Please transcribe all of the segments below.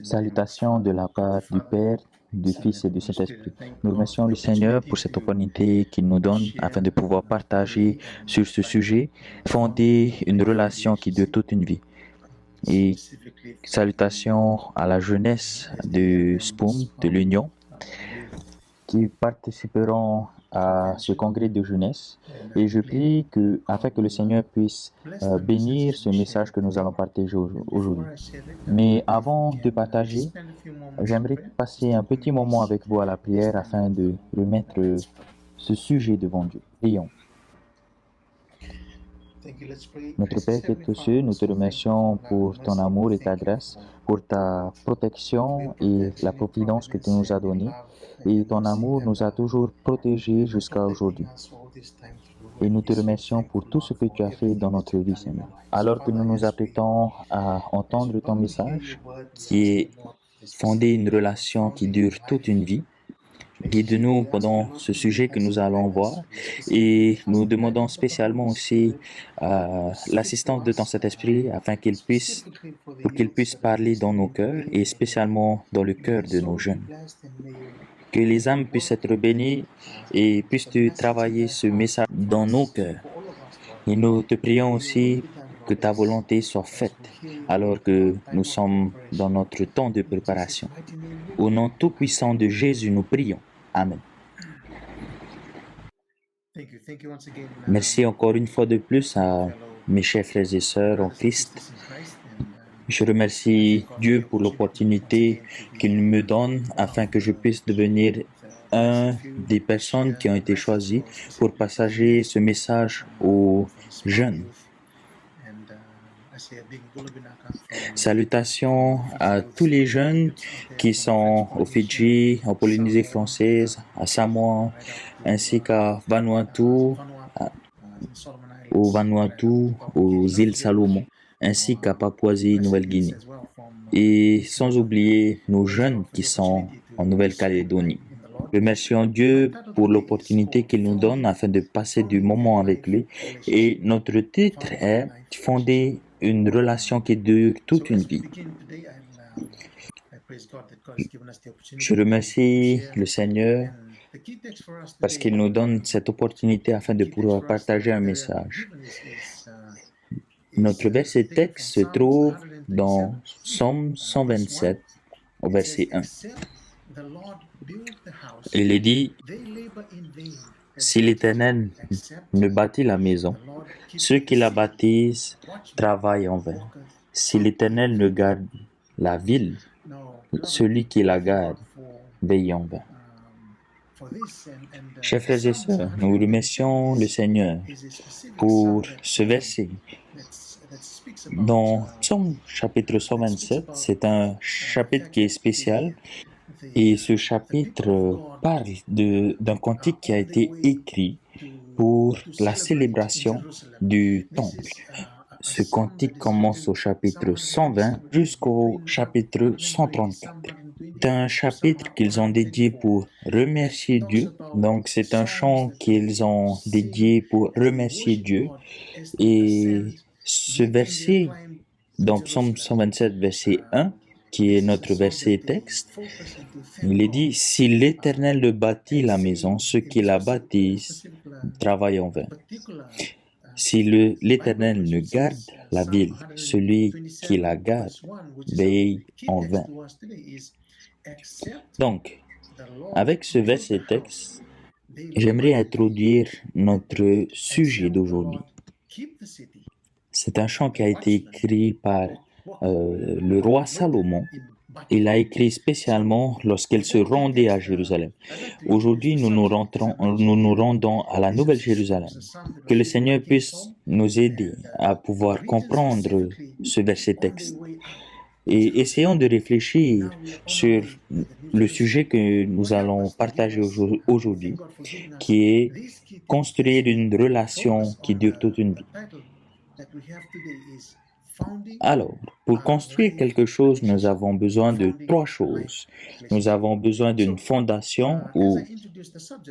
Salutations de la part du Père, du Fils et du Saint-Esprit. Nous remercions le Seigneur pour cette opportunité qu'il nous donne afin de pouvoir partager sur ce sujet, fonder une relation qui dure toute une vie. Et salutations à la jeunesse de SPOOM, de l'Union, qui participeront à ce congrès de jeunesse. Et je prie afin que le Seigneur puisse bénir ce message que nous allons partager aujourd'hui. Mais avant de partager, j'aimerais passer un petit moment avec vous à la prière afin de remettre ce sujet devant Dieu. Prions. Notre Père qui es aux cieux, nous te remercions pour ton amour et ta grâce, pour ta protection et la providence que tu nous as donnée. Et ton amour nous a toujours protégés jusqu'à aujourd'hui. Et nous te remercions pour tout ce que tu as fait dans notre vie, Seigneur. Alors que nous nous apprêtons à entendre ton message, qui est fonder une relation qui dure toute une vie, guide-nous pendant ce sujet que nous allons voir et nous demandons spécialement aussi l'assistance de ton Saint-Esprit afin pour qu'il puisse parler dans nos cœurs et spécialement dans le cœur de nos jeunes. Que les âmes puissent être bénies et puisses-tu travailler ce message dans nos cœurs. Et nous te prions aussi que ta volonté soit faite alors que nous sommes dans notre temps de préparation. Au nom tout-puissant de Jésus, nous prions. Amen. Merci encore une fois de plus à mes chers frères et sœurs en Christ. Je remercie Dieu pour l'opportunité qu'il me donne afin que je puisse devenir un des personnes qui ont été choisies pour partager ce message aux jeunes. Salutations à tous les jeunes qui sont au Fidji, en Polynésie française, à Samoa, ainsi qu'à Vanuatu, aux îles Salomon, ainsi qu'à Papouasie-Nouvelle-Guinée. Et sans oublier nos jeunes qui sont en Nouvelle-Calédonie. Remercions Dieu pour l'opportunité qu'il nous donne afin de passer du moment avec lui. Et notre titre est « Fonder une relation qui dure toute une vie ». Je remercie le Seigneur parce qu'il nous donne cette opportunité afin de pouvoir partager un message. Notre verset texte se trouve dans Psaume 127, au verset 1. Il est dit, « Si l'Éternel ne bâtit la maison, ceux qui la bâtissent travaillent en vain. Si l'Éternel ne garde la ville, celui qui la garde veille en vain. » Chers frères et sœurs, nous remercions le Seigneur pour ce verset. Dans Psaume chapitre 127, c'est un chapitre qui est spécial et ce chapitre parle d'un cantique qui a été écrit pour la célébration du temple. Ce cantique commence au chapitre 120 jusqu'au chapitre 134. C'est un chapitre qu'ils ont dédié pour remercier Dieu. Donc c'est un chant qu'ils ont dédié pour remercier Dieu. Et ce verset, dans Psaume 127, verset 1, qui est notre verset texte, il est dit « Si l'Éternel ne bâtit la maison, ceux qui la bâtissent travaillent en vain. Si l'Éternel ne garde la ville, celui qui la garde veille en vain. » Donc, avec ce verset texte, j'aimerais introduire notre sujet d'aujourd'hui. C'est un chant qui a été écrit par le roi Salomon. Il l'a écrit spécialement lorsqu'il se rendait à Jérusalem. Aujourd'hui, nous nous rendons à la Nouvelle Jérusalem. Que le Seigneur puisse nous aider à pouvoir comprendre ce verset texte. Et essayons de réfléchir sur le sujet que nous allons partager aujourd'hui, qui est construire une relation qui dure toute une vie. Alors, pour construire quelque chose, nous avons besoin de trois choses. Nous avons besoin d'une fondation ou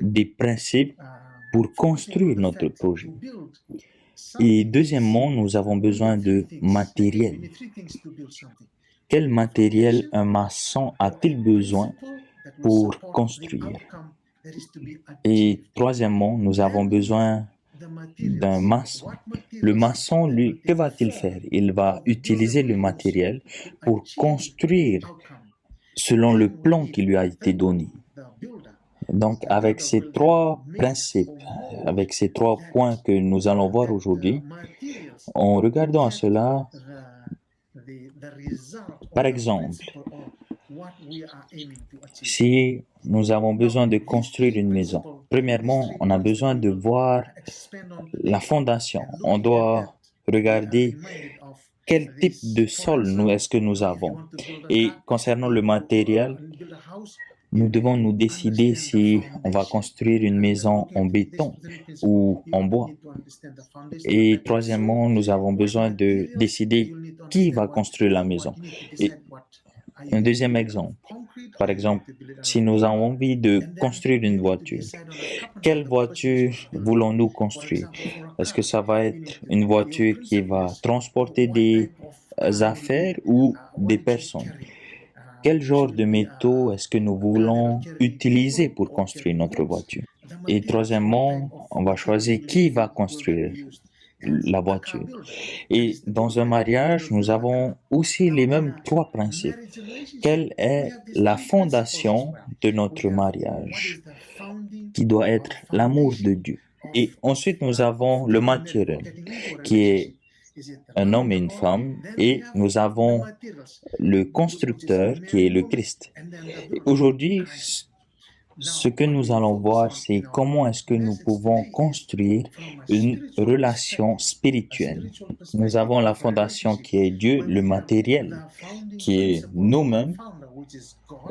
des principes pour construire notre projet. Et deuxièmement, nous avons besoin de matériel. Quel matériel un maçon a-t-il besoin pour construire? Et troisièmement, nous avons besoin d'un maçon. Le maçon, lui, que va-t-il faire? Il va utiliser le matériel pour construire selon le plan qui lui a été donné. Donc, avec ces trois principes, avec ces trois points que nous allons voir aujourd'hui, en regardant à cela, par exemple, si nous avons besoin de construire une maison, premièrement, on a besoin de voir la fondation. On doit regarder quel type de sol est-ce que nous avons. Et concernant le matériel, nous devons nous décider si on va construire une maison en béton ou en bois. Et troisièmement, nous avons besoin de décider qui va construire la maison. Et un deuxième exemple, par exemple, si nous avons envie de construire une voiture, quelle voiture voulons-nous construire? Est-ce que ça va être une voiture qui va transporter des affaires ou des personnes? Quel genre de métaux est-ce que nous voulons utiliser pour construire notre voiture? Et troisièmement, on va choisir qui va construire la voiture. Et dans un mariage, nous avons aussi les mêmes trois principes. Quelle est la fondation de notre mariage, qui doit être l'amour de Dieu? Et ensuite, nous avons le matériel, qui est un homme et une femme, et nous avons le constructeur, qui est le Christ. Et aujourd'hui, ce que nous allons voir, c'est comment est-ce que nous pouvons construire une relation spirituelle. Nous avons la fondation qui est Dieu, le matériel qui est nous-mêmes,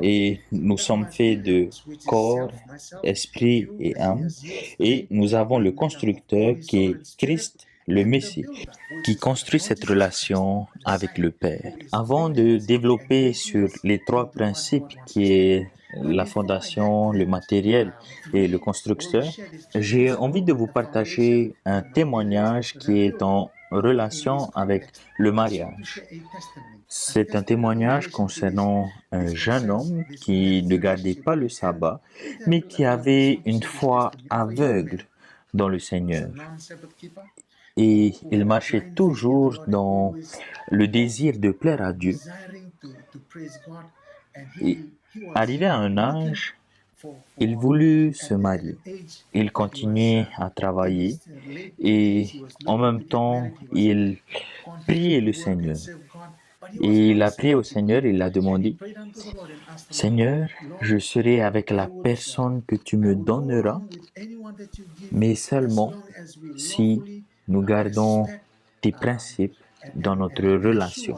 et nous sommes faits de corps, esprit et âme, et nous avons le constructeur qui est Christ, le Messie, qui construit cette relation avec le Père. Avant de développer sur les trois principes qui est la fondation, le matériel et le constructeur, j'ai envie de vous partager un témoignage qui est en relation avec le mariage. C'est un témoignage concernant un jeune homme qui ne gardait pas le sabbat, mais qui avait une foi aveugle dans le Seigneur. Et il marchait toujours dans le désir de plaire à Dieu. Et arrivé à un âge, il voulut se marier. Il continuait à travailler et en même temps, il priait le Seigneur. Et il a prié au Seigneur, il a demandé, « Seigneur, je serai avec la personne que tu me donneras, mais seulement si nous gardons tes principes dans notre relation. »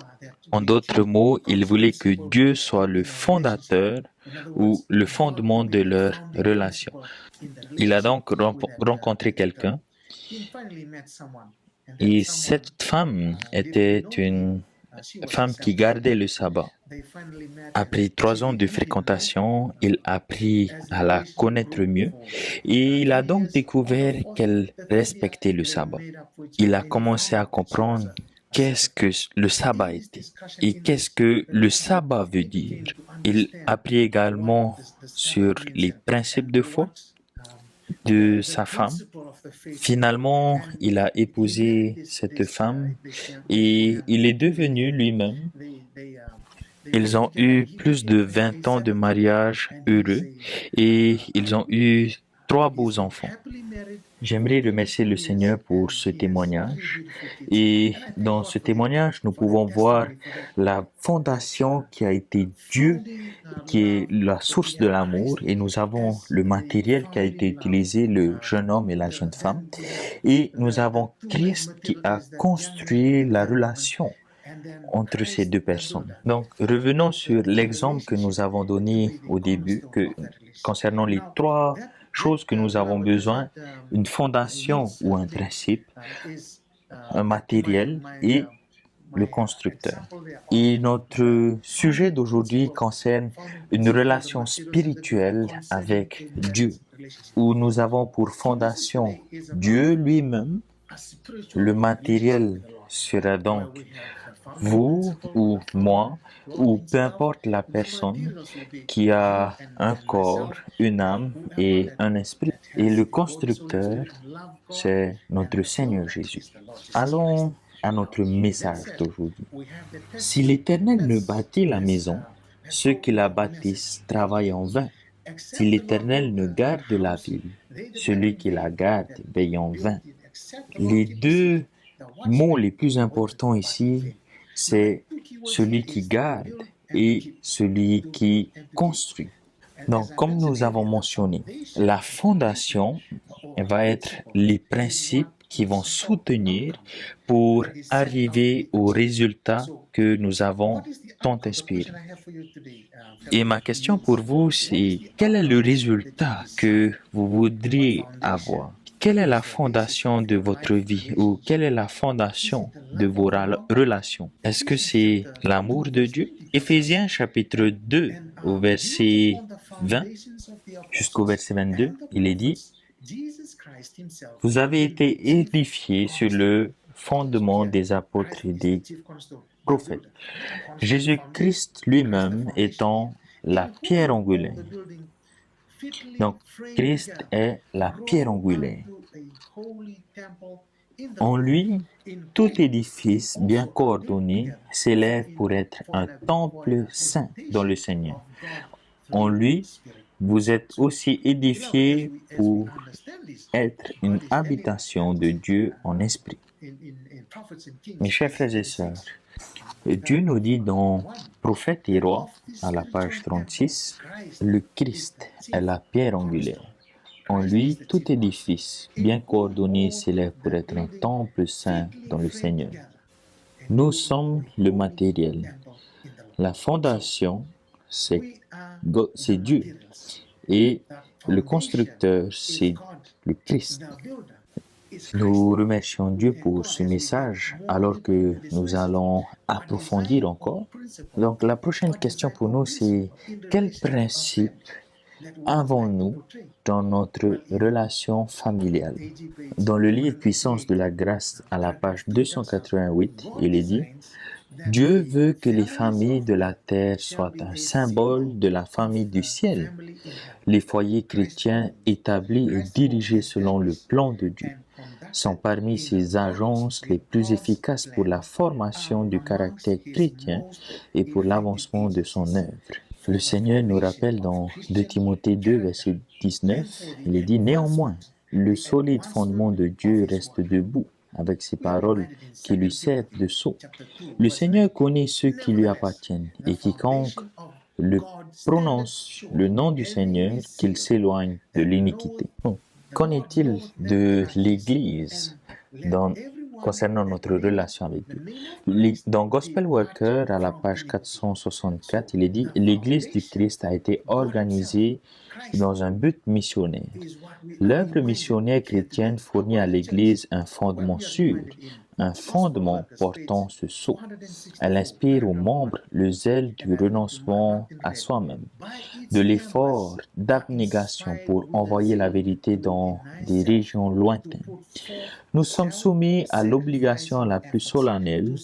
En d'autres mots, il voulait que Dieu soit le fondateur ou le fondement de leur relation. Il a donc rencontré quelqu'un et cette femme était une femme qui gardait le sabbat. Après 3 ans de fréquentation, il a appris à la connaître mieux et il a donc découvert qu'elle respectait le sabbat. Il a commencé à comprendre qu'est-ce que le sabbat était et qu'est-ce que le sabbat veut dire. Il a appris également sur les principes de foi de sa femme. Finalement, il a épousé cette femme et il est devenu lui-même. Ils ont eu plus de 20 ans de mariage heureux et ils ont eu 3 beaux enfants. J'aimerais remercier le Seigneur pour ce témoignage et dans ce témoignage, nous pouvons voir la fondation qui a été Dieu, qui est la source de l'amour et nous avons le matériel qui a été utilisé, le jeune homme et la jeune femme et nous avons Christ qui a construit la relation entre ces deux personnes. Donc, revenons sur l'exemple que nous avons donné au début, concernant les 3 choses que nous avons besoin, une fondation ou un principe, un matériel et le constructeur. Et notre sujet d'aujourd'hui concerne une relation spirituelle avec Dieu, où nous avons pour fondation Dieu lui-même Le matériel sera donc vous ou moi, ou peu importe la personne qui a un corps, une âme et un esprit. Et le constructeur, c'est notre Seigneur Jésus. Allons à notre message d'aujourd'hui. Si l'Éternel ne bâtit la maison, ceux qui la bâtissent travaillent en vain. Si l'Éternel ne garde la ville, celui qui la garde veille en vain. Les deux mots les plus importants ici, c'est celui qui garde et celui qui construit. Donc, comme nous avons mentionné, la fondation va être les principes qui vont soutenir pour arriver au résultat que nous avons tant inspiré. Et ma question pour vous, c'est quel est le résultat que vous voudriez avoir? Quelle est la fondation de votre vie ou quelle est la fondation de vos relations? Est-ce que c'est l'amour de Dieu? Éphésiens chapitre 2 au verset 20 jusqu'au verset 22, il est dit: Vous avez été édifiés sur le fondement des apôtres et des prophètes, Jésus-Christ lui-même étant la pierre angulaire. Donc, Christ est la pierre angulaire. En lui, tout édifice bien coordonné s'élève pour être un temple saint dans le Seigneur. En lui, vous êtes aussi édifiés pour être une habitation de Dieu en esprit. Mes chers frères et sœurs, Dieu nous dit dans Prophètes et Rois, à la page 36, le Christ est la pierre angulaire. En lui, tout édifice bien coordonné s'élève pour être un temple saint dans le Seigneur. Nous sommes le matériel. La fondation, c'est Dieu. Et le constructeur, c'est le Christ. Nous remercions Dieu pour ce message alors que nous allons approfondir encore. Donc la prochaine question pour nous, c'est quel principe avons-nous dans notre relation familiale? Dans le livre Puissance de la grâce à la page 288, il est dit: Dieu veut que les familles de la terre soient un symbole de la famille du ciel, les foyers chrétiens établis et dirigés selon le plan de Dieu sont parmi ces agences les plus efficaces pour la formation du caractère chrétien et pour l'avancement de son œuvre. Le Seigneur nous rappelle dans 2 Timothée 2, verset 19, il est dit: Néanmoins, le solide fondement de Dieu reste debout, avec ses paroles qui lui servent de sceau. Le Seigneur connaît ceux qui lui appartiennent, et quiconque le prononce le nom du Seigneur, qu'il s'éloigne de l'iniquité. Qu'en est-il de l'Église concernant notre relation avec Dieu? Dans Gospel Worker, à la page 464, il est dit: L'Église du Christ a été organisée dans un but missionnaire. L'œuvre missionnaire chrétienne fournit à l'Église un fondement sûr, un fondement portant ce sceau. Elle inspire aux membres le zèle du renoncement à soi-même, de l'effort d'abnégation pour envoyer la vérité dans des régions lointaines. Nous sommes soumis à l'obligation la plus solennelle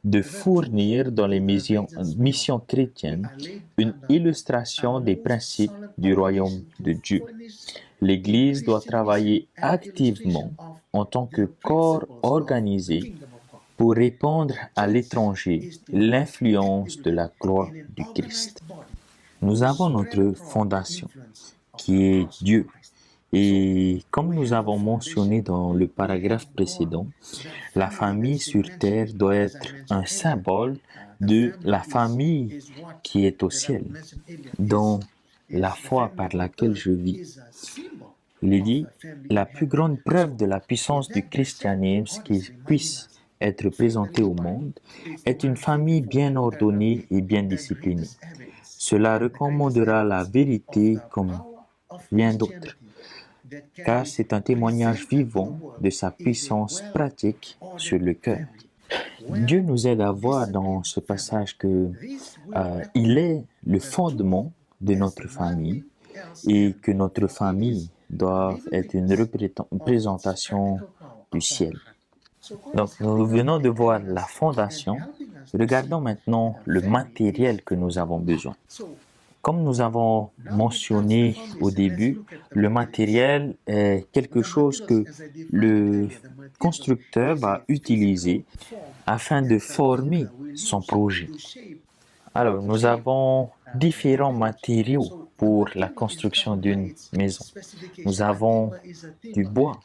de fournir dans les missions chrétiennes une illustration des principes du royaume de Dieu. L'Église doit travailler activement en tant que corps organisé pour répandre à l'étranger l'influence de la gloire du Christ. Nous avons notre fondation, qui est Dieu. Et comme nous avons mentionné dans le paragraphe précédent, la famille sur terre doit être un symbole de la famille qui est au ciel, dans la foi par laquelle je vis. Il est dit: la plus grande preuve de la puissance du christianisme qui puisse être présentée au monde est une famille bien ordonnée et bien disciplinée. Cela recommandera la vérité comme rien d'autre, car c'est un témoignage vivant de sa puissance pratique sur le cœur. Dieu nous aide à voir dans ce passage que il est le fondement de notre famille et que notre famille doit être une représentation du ciel. Donc, nous venons de voir la fondation. Regardons maintenant le matériel que nous avons besoin. Comme nous avons mentionné au début, le matériel est quelque chose que le constructeur va utiliser afin de former son projet. Alors, nous avons différents matériaux pour la construction d'une maison. Nous avons du bois.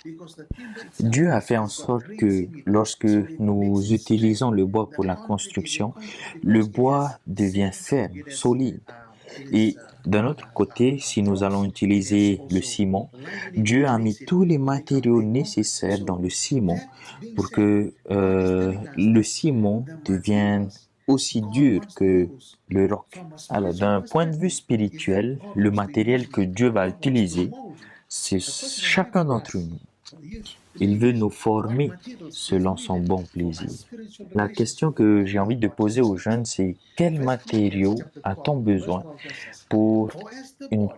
Dieu a fait en sorte que lorsque nous utilisons le bois pour la construction, le bois devient ferme, solide. Et d'un autre côté, si nous allons utiliser le ciment, Dieu a mis tous les matériaux nécessaires dans le ciment pour que le ciment devienne aussi dur que le roc. Alors, d'un point de vue spirituel, le matériel que Dieu va utiliser, c'est chacun d'entre nous. Il veut nous former selon son bon plaisir. La question que j'ai envie de poser aux jeunes, c'est quels matériaux a-t-on besoin pour une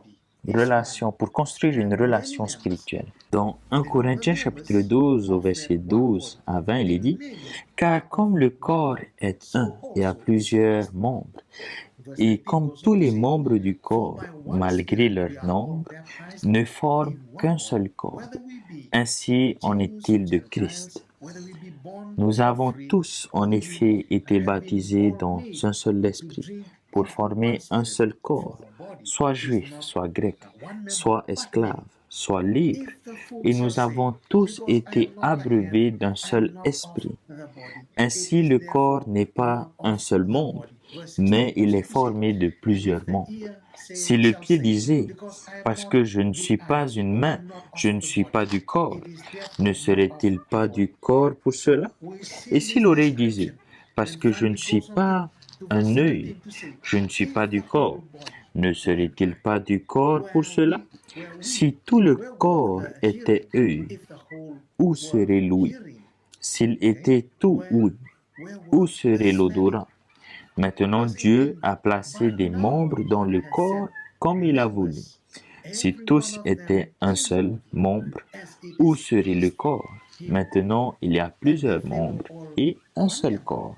relation, pour construire une relation spirituelle? Dans 1 Corinthiens chapitre 12 au verset 12 à 20, il est dit « Car comme le corps est un et a plusieurs membres, et comme tous les membres du corps, malgré leur nombre, ne forment qu'un seul corps, ainsi en est-il de Christ. Nous avons tous en effet été baptisés dans un seul esprit pour former un seul corps, soit juif, soit grec, soit esclave, soit libre, et nous avons tous été abreuvés d'un seul esprit. Ainsi le corps n'est pas un seul membre, mais il est formé de plusieurs membres. Si le pied disait « Parce que je ne suis pas une main, je ne suis pas du corps », ne serait-il pas du corps pour cela? Et si l'oreille disait « Parce que je ne suis pas un œil, je ne suis pas du corps », ne serait-il pas du corps pour cela? Si tout le corps était œil, où serait l'ouïe? S'il était tout ouïe, où serait l'odorat? Maintenant, Dieu a placé des membres dans le corps comme il a voulu. Si tous étaient un seul membre, où serait le corps? Maintenant, il y a plusieurs membres et un seul corps.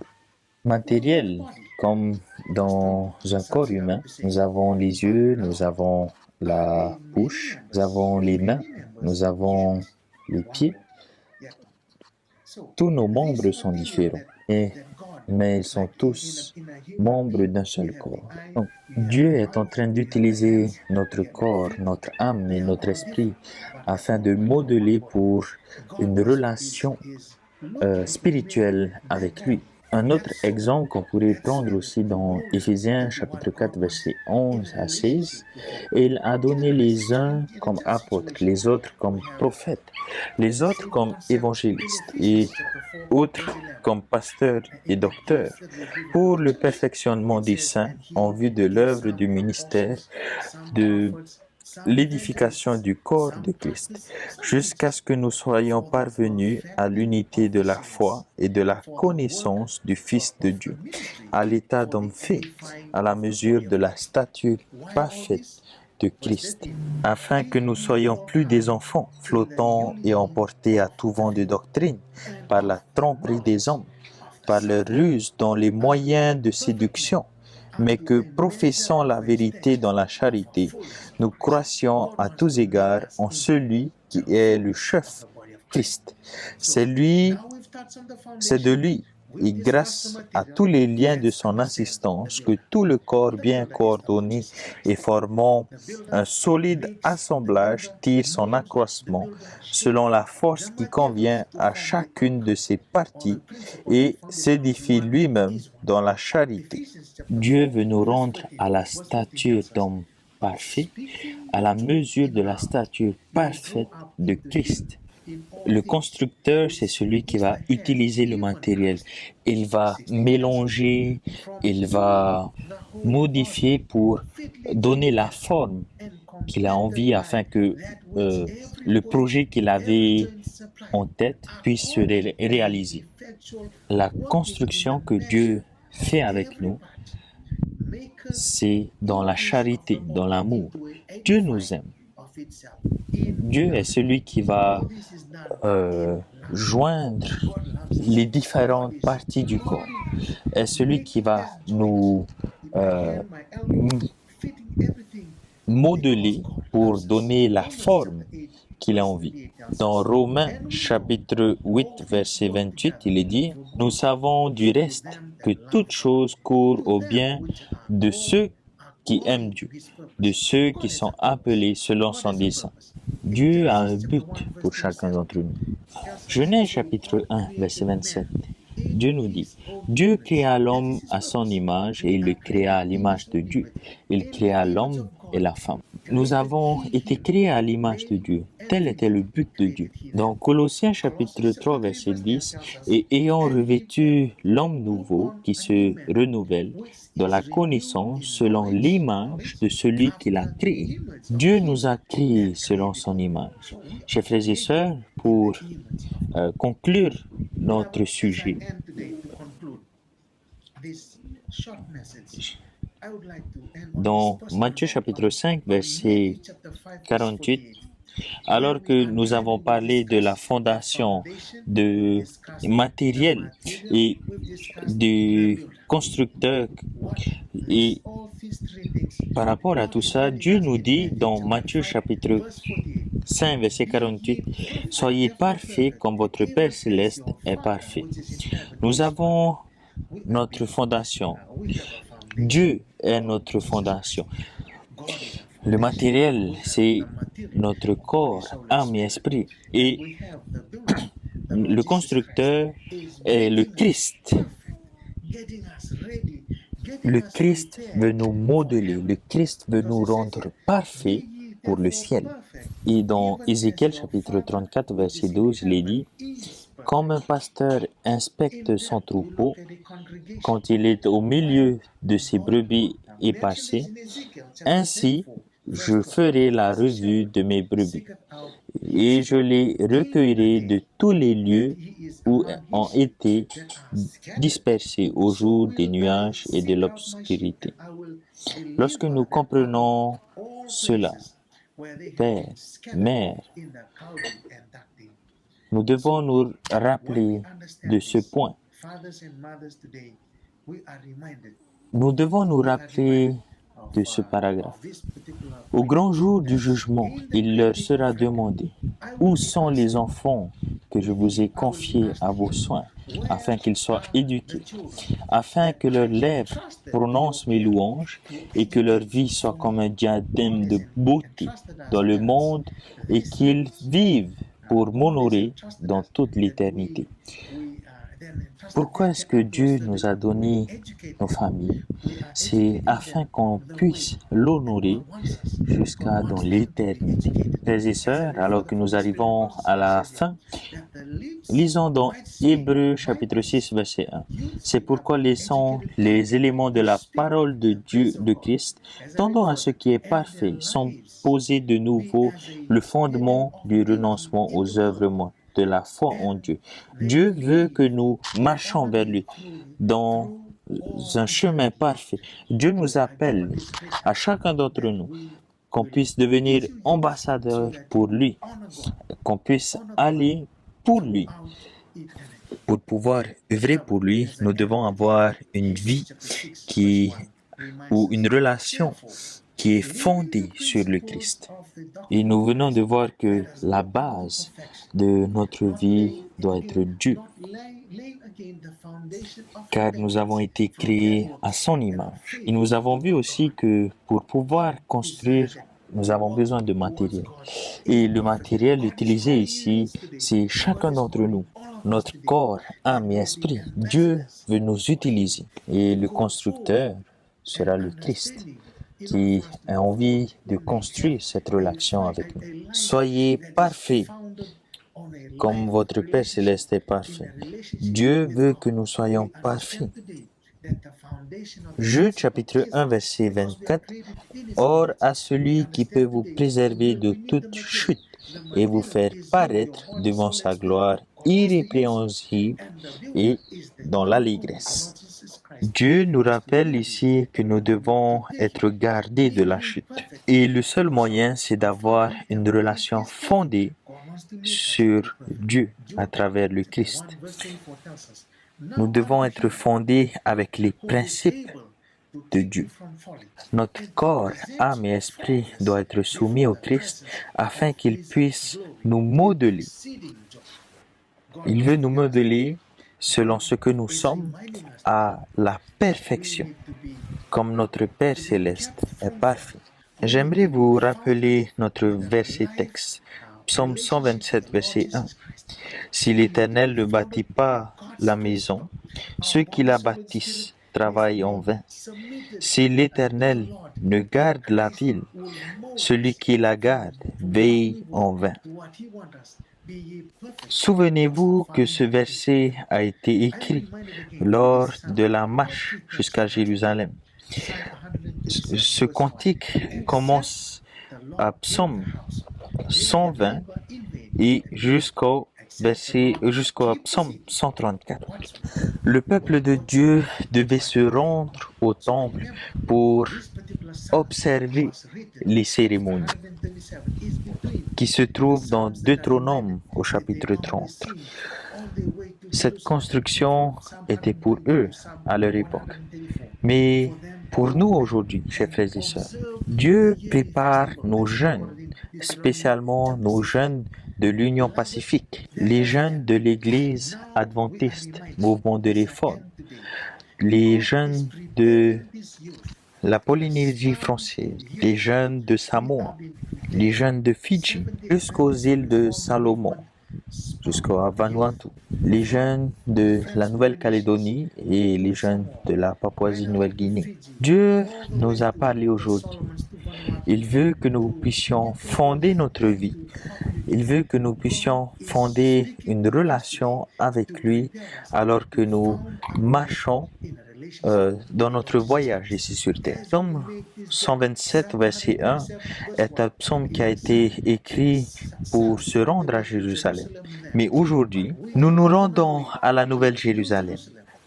Matériel, comme dans un corps humain, nous avons les yeux, nous avons la bouche, nous avons les mains, nous avons les pieds. Tous nos membres sont différents, mais ils sont tous membres d'un seul corps. Donc, Dieu est en train d'utiliser notre corps, notre âme et notre esprit afin de modeler pour une relation spirituelle avec lui. Un autre exemple qu'on pourrait prendre aussi dans Éphésiens chapitre 4 verset 11 à 16, il a donné les uns comme apôtres, les autres comme prophètes, les autres comme évangélistes et autres comme pasteurs et docteurs pour le perfectionnement des saints en vue de l'œuvre du ministère de l'édification du corps de Christ, jusqu'à ce que nous soyons parvenus à l'unité de la foi et de la connaissance du Fils de Dieu, à l'état d'homme fait, à la mesure de la stature parfaite de Christ, afin que nous soyons plus des enfants, flottants et emportés à tout vent de doctrine, par la tromperie des hommes, par leur ruse dans les moyens de séduction, mais que, professant la vérité dans la charité, nous croissions à tous égards en celui qui est le chef, Christ. C'est de lui, et grâce à tous les liens de son assistance, que tout le corps bien coordonné et formant un solide assemblage tire son accroissement selon la force qui convient à chacune de ses parties et s'édifie lui-même dans la charité. Dieu veut nous rendre à la stature d'homme parfait, à la mesure de la stature parfaite de Christ. Le constructeur, c'est celui qui va utiliser le matériel. Il va mélanger, il va modifier pour donner la forme qu'il a envie afin que le projet qu'il avait en tête puisse se réaliser. La construction que Dieu fait avec nous, c'est dans la charité, dans l'amour. Dieu nous aime. Dieu est celui qui va joindre les différentes parties du corps, est celui qui va nous modeler pour donner la forme qu'il a envie. Dans Romains chapitre 8, verset 28, il est dit « Nous savons du reste que toute chose court au bien de ceux qui aiment Dieu, de ceux qui sont appelés selon son dessein. » Dieu a un but pour chacun d'entre nous. Genèse chapitre 1, verset 27. Dieu nous dit, Dieu créa l'homme à son image et il le créa à l'image de Dieu. Il créa l'homme et la femme. Nous avons été créés à l'image de Dieu. Tel était le but de Dieu. Dans Colossiens chapitre 3, verset 10, et ayant revêtu l'homme nouveau qui se renouvelle dans la connaissance selon l'image de celui qui l'a créé. Dieu nous a créés selon son image. Chers frères et sœurs, pour conclure notre sujet, dans Matthieu chapitre 5, verset 48, alors que nous avons parlé de la fondation de matériel et du constructeur, et par rapport à tout ça, Dieu nous dit dans Matthieu chapitre 5, verset 48, « Soyez parfaits comme votre Père céleste est parfait. » Nous avons notre fondation. Dieu est notre fondation. Le matériel, c'est notre corps, âme et esprit. Et le constructeur est le Christ. Le Christ veut nous modeler, le Christ veut nous rendre parfaits pour le ciel. Et dans Ézéchiel chapitre 34, verset 12, il est dit, « Comme un pasteur inspecte son troupeau, quand il est au milieu de ses brebis éparses, ainsi je ferai la revue de mes brebis, et je les recueillerai de tous les lieux où ont été dispersés au jour des nuages et de l'obscurité. » Lorsque nous comprenons cela, Père, Mère, nous devons nous rappeler de ce point. Nous devons nous rappeler de ce paragraphe. Au grand jour du jugement, il leur sera demandé, où sont les enfants que je vous ai confiés à vos soins, afin qu'ils soient éduqués, afin que leurs lèvres prononcent mes louanges et que leur vie soit comme un diadème de beauté dans le monde et qu'ils vivent pour m'honorer dans toute l'éternité. Pourquoi est-ce que Dieu nous a donné nos familles? C'est afin qu'on puisse l'honorer jusqu'à dans l'éternité. Frères et sœurs, alors que nous arrivons à la fin, lisons dans Hébreux chapitre 6, verset 1. C'est pourquoi laissons les éléments de la parole de Dieu, de Christ, tendant à ce qui est parfait, sans poser de nouveau le fondement du renoncement aux œuvres mortes, de la foi en Dieu. Dieu veut que nous marchions vers lui dans un chemin parfait. Dieu nous appelle à chacun d'entre nous qu'on puisse devenir ambassadeur pour lui, qu'on puisse aller pour lui. Pour pouvoir œuvrer pour lui, nous devons avoir une vie ou une relation qui est fondée sur le Christ. Et nous venons de voir que la base de notre vie doit être Dieu, car nous avons été créés à son image. Et nous avons vu aussi que pour pouvoir construire, nous avons besoin de matériel. Et le matériel utilisé ici, c'est chacun d'entre nous, notre corps, âme et esprit. Dieu veut nous utiliser. Et le constructeur sera le Christ, qui a envie de construire cette relation avec nous. Soyez parfaits comme votre Père céleste est parfait. Dieu veut que nous soyons parfaits. Jude chapitre 1 verset 24. Or à celui qui peut vous préserver de toute chute et vous faire paraître devant sa gloire irrépréhensible et dans l'allégresse. Dieu nous rappelle ici que nous devons être gardés de la chute. Et le seul moyen, c'est d'avoir une relation fondée sur Dieu à travers le Christ. Nous devons être fondés avec les principes de Dieu. Notre corps, âme et esprit doivent être soumis au Christ afin qu'il puisse nous modeler. Il veut nous modeler selon ce que nous sommes à la perfection, comme notre Père céleste est parfait. J'aimerais vous rappeler notre verset texte, Psaume 127, verset 1. Si l'Éternel ne bâtit pas la maison, ceux qui la bâtissent travaillent en vain. Si l'Éternel ne garde la ville, celui qui la garde veille en vain. Souvenez-vous que ce verset a été écrit lors de la marche jusqu'à Jérusalem. Ce cantique commence à Psaume 120 et jusqu'au Psaume 134. Le peuple de Dieu devait se rendre au temple pour observer les cérémonies qui se trouvent dans Deutéronome au chapitre 30. Cette construction était pour eux à leur époque. Mais pour nous aujourd'hui, chers frères et sœurs, Dieu prépare nos jeunes, spécialement nos jeunes de l'Union Pacifique, les jeunes de l'Église adventiste, mouvement de réforme, les jeunes de la Polynésie française, les jeunes de Samoa, les jeunes de Fidji, jusqu'aux îles de Salomon, jusqu'à Vanuatu, les jeunes de la Nouvelle-Calédonie et les jeunes de la Papouasie-Nouvelle-Guinée. Dieu nous a parlé aujourd'hui. Il veut que nous puissions fonder notre vie. Il veut que nous puissions fonder une relation avec lui alors que nous marchons dans notre voyage ici sur Terre. Psaume 127, verset 1 est un psaume qui a été écrit pour se rendre à Jérusalem. Mais aujourd'hui, nous nous rendons à la Nouvelle Jérusalem.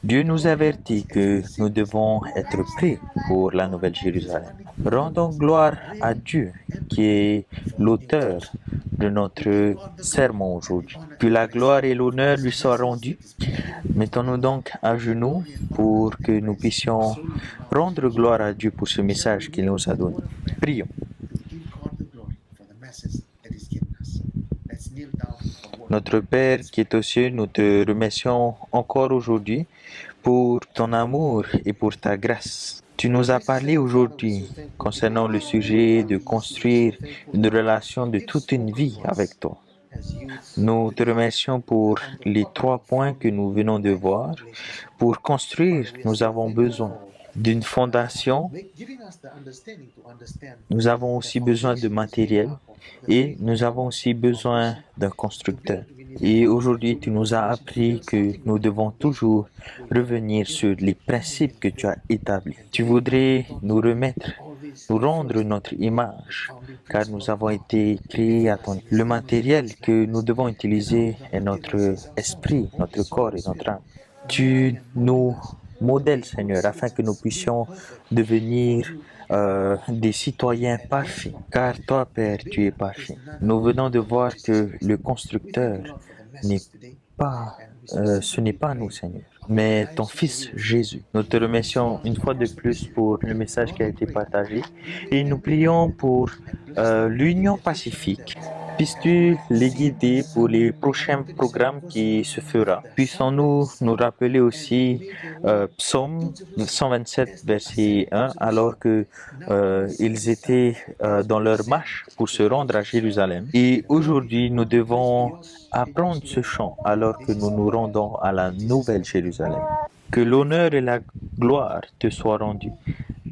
Dieu nous avertit que nous devons être prêts pour la Nouvelle Jérusalem. Rendons gloire à Dieu qui est l'auteur de notre sermon aujourd'hui. Que la gloire et l'honneur lui soient rendus. Mettons-nous donc à genoux pour que nous puissions rendre gloire à Dieu pour ce message qu'il nous a donné. Prions. Notre Père qui est aux cieux, nous te remercions encore aujourd'hui pour ton amour et pour ta grâce. Tu nous as parlé aujourd'hui concernant le sujet de construire une relation de toute une vie avec toi. Nous te remercions pour les 3 points que nous venons de voir. Pour construire, nous avons besoin d'une fondation. Nous avons aussi besoin de matériel et nous avons aussi besoin d'un constructeur. Et aujourd'hui, tu nous as appris que nous devons toujours revenir sur les principes que tu as établis. Tu voudrais nous remettre, nous rendre notre image, car nous avons été créés à ton... Le matériel que nous devons utiliser est notre esprit, notre corps et notre âme. Tu nous modèles, Seigneur, afin que nous puissions devenir des citoyens parfaits, car toi, Père, tu es parfait. Nous venons de voir que le constructeur n'est pas, ce n'est pas nous, Seigneur, mais ton Fils Jésus. Nous te remercions une fois de plus pour le message qui a été partagé et nous prions pour l'Union Pacifique. Puisses-tu les guider pour les prochains programmes qui se feront. Puissons-nous nous rappeler aussi Psaume 127, verset 1, alors que ils étaient dans leur marche pour se rendre à Jérusalem. Et aujourd'hui, nous devons apprendre ce chant alors que nous nous rendons à la Nouvelle Jérusalem. Que l'honneur et la gloire te soient rendus.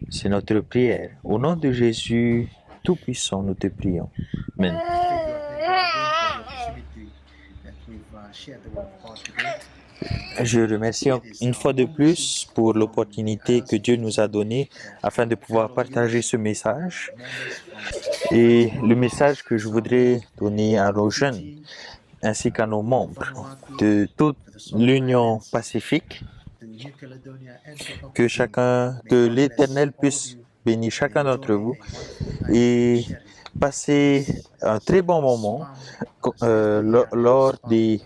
C'est notre prière. Au nom de Jésus Tout-Puissant, nous te prions. Amen. Je remercie une fois de plus pour l'opportunité que Dieu nous a donnée afin de pouvoir partager ce message. Et le message que je voudrais donner à nos jeunes ainsi qu'à nos membres de toute l'Union Pacifique, que l'Éternel puisse bénir chacun d'entre vous et Passez un très bon moment lors du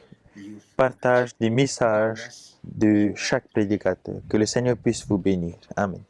partage des messages de chaque prédicateur. Que le Seigneur puisse vous bénir. Amen.